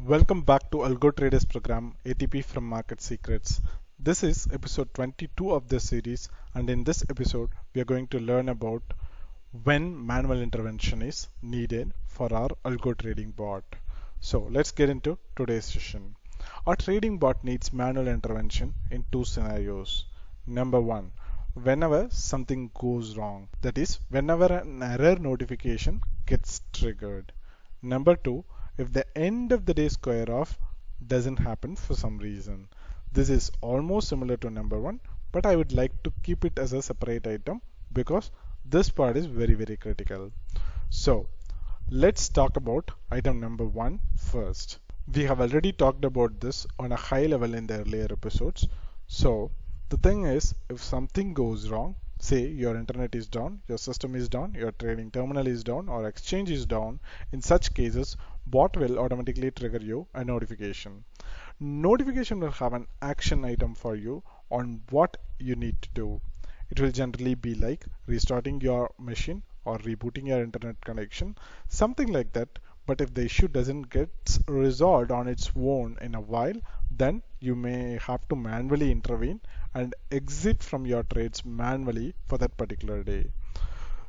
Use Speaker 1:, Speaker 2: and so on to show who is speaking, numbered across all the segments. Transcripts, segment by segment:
Speaker 1: Welcome back to Algo Traders Program ATP from MarketSecrets. This is episode 22 of this series, and in this episode we are going to learn about when manual intervention is needed for our algo trading bot. So let's get into today's session. Our trading bot needs manual intervention in two scenarios. Number one, whenever something goes wrong, that is, whenever an error notification gets triggered. Number two, if the end of the day square off doesn't happen for some reason. This is almost similar to number one, but I would like to keep it as a separate item because this part is very critical. So let's talk about item number one first. We have already talked about this on a high level in the earlier episodes. So the thing is, if something goes wrong, say your internet is down, your system is down, your trading terminal is down, or exchange is down, in such cases, bot will automatically trigger you a notification. Notification will have an action item for you on what you need to do. It will generally be like restarting your machine or rebooting your internet connection, something like that. But if the issue doesn't get resolved on its own in a while, then you may have to manually intervene and exit from your trades manually for that particular day.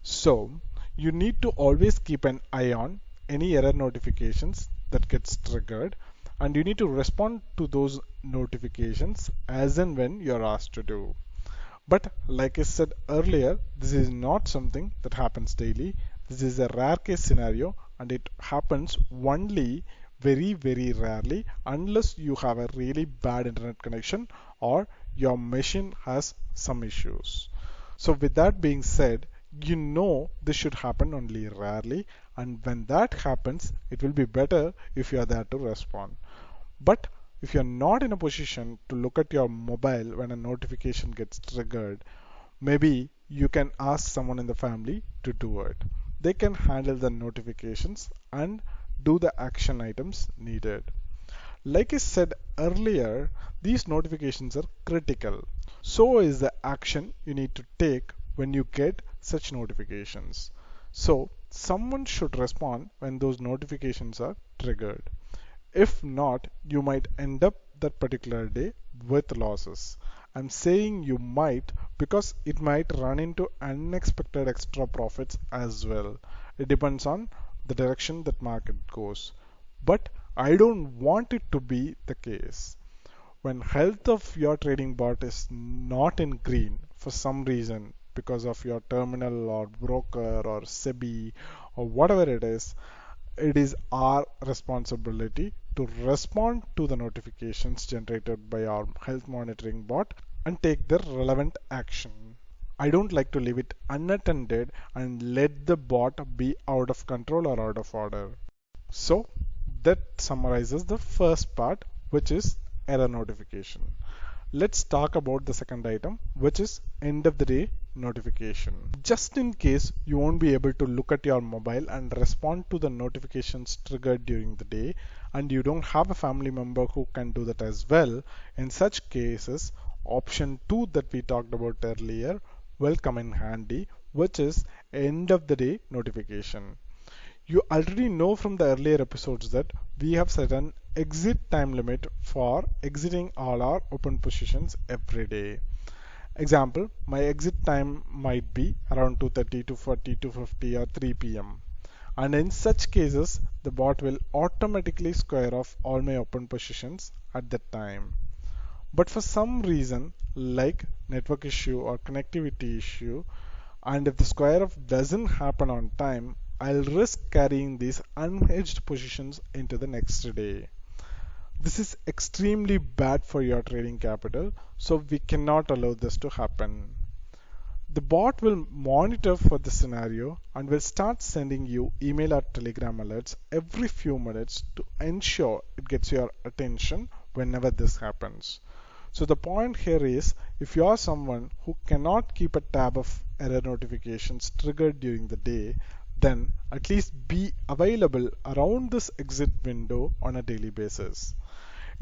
Speaker 1: So you need to always keep an eye on any error notifications that gets triggered, and you need to respond to those notifications as and when you're asked to do. But like I said earlier, this is not something that happens daily. This is a rare case scenario, and it happens only very rarely unless you have a really bad internet connection or your machine has some issues. So with that being said, you know this should happen only rarely, and when that happens, it will be better if you are there to respond. But if you're not in a position to look at your mobile when a notification gets triggered, maybe you can ask someone in the family to do it. They can handle the notifications and do the action items needed. Like I said earlier, these notifications are critical. So is the action you need to take when you get such notifications. So someone should respond when those notifications are triggered. If not, you might end up that particular day with losses. I'm saying you might because it might run into unexpected extra profits as well. It depends on the direction that market goes. But I don't want it to be the case. When health of your trading bot is not in green for some reason, because of your terminal or broker or SEBI or whatever it is our responsibility to respond to the notifications generated by our health monitoring bot and take the relevant action. I don't like to leave it unattended and let the bot be out of control or out of order. So that summarizes the first part, which is error notification. Let's talk about the second item, which is end of the day notification. Just in case you won't be able to look at your mobile and respond to the notifications triggered during the day, and you don't have a family member who can do that as well, in such cases, option 2 that we talked about earlier will come in handy, which is end of the day notification. You already know from the earlier episodes that we have set an exit time limit for exiting all our open positions every day. Example, my exit time might be around 2:30, 2:40, 2:50 or 3 p.m. And in such cases, the bot will automatically square off all my open positions at that time. But for some reason, like network issue or connectivity issue, and if the square off doesn't happen on time, I'll risk carrying these unhedged positions into the next day. This is extremely bad for your trading capital, so we cannot allow this to happen. The bot will monitor for the scenario and will start sending you email or telegram alerts every few minutes to ensure it gets your attention whenever this happens. So the point here is, if you are someone who cannot keep a tab of error notifications triggered during the day, then at least be available around this exit window on a daily basis.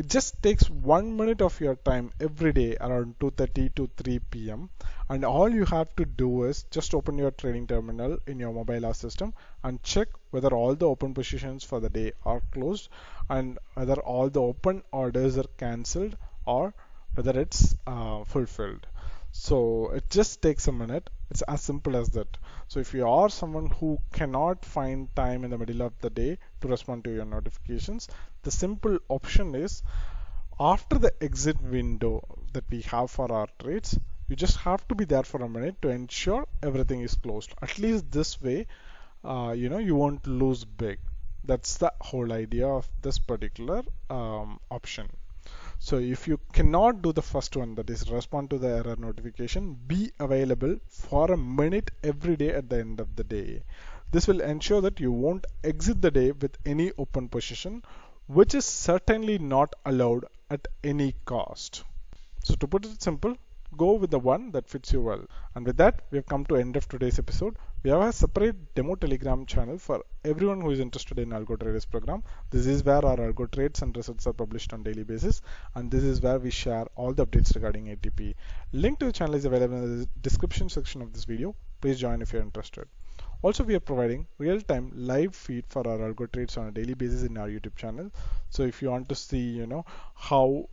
Speaker 1: It just takes 1 minute of your time every day around 2:30 to 3 p.m. and all you have to do is just open your trading terminal in your mobile or system and check whether all the open positions for the day are closed and whether all the open orders are cancelled or whether it's fulfilled. So it just takes a minute. It's as simple as that. So if you are someone who cannot find time in the middle of the day to respond to your notifications, the simple option is after the exit window that we have for our trades, you just have to be there for a minute to ensure everything is closed. At least this way, you won't lose big. That's the whole idea of this particular option. So if you cannot do the first one, that is respond to the error notification, be available for a minute every day at the end of the day. This will ensure that you won't exit the day with any open position, which is certainly not allowed at any cost. So to put it simple, go with the one that fits you well. And with that, we have come to end of today's episode. We have a separate demo Telegram channel for everyone who is interested in Algo Traders program. This is where our Algo trades and results are published on daily basis, and this is where we share all the updates regarding ATP. Link to the channel is available in the description section of this video. Please join if you're interested. Also, we are providing real-time live feed for our algo trades on a daily basis in our YouTube channel. So if you want to see, how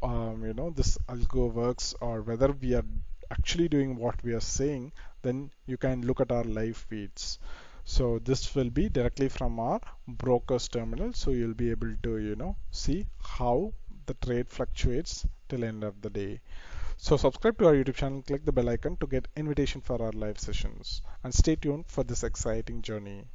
Speaker 1: this algo works or whether we are actually doing what we are saying, then you can look at our live feeds. So this will be directly from our broker's terminal. So you'll be able to, see how the trade fluctuates till end of the day. So subscribe to our YouTube channel, click the bell icon to get invitation for our live sessions, and stay tuned for this exciting journey.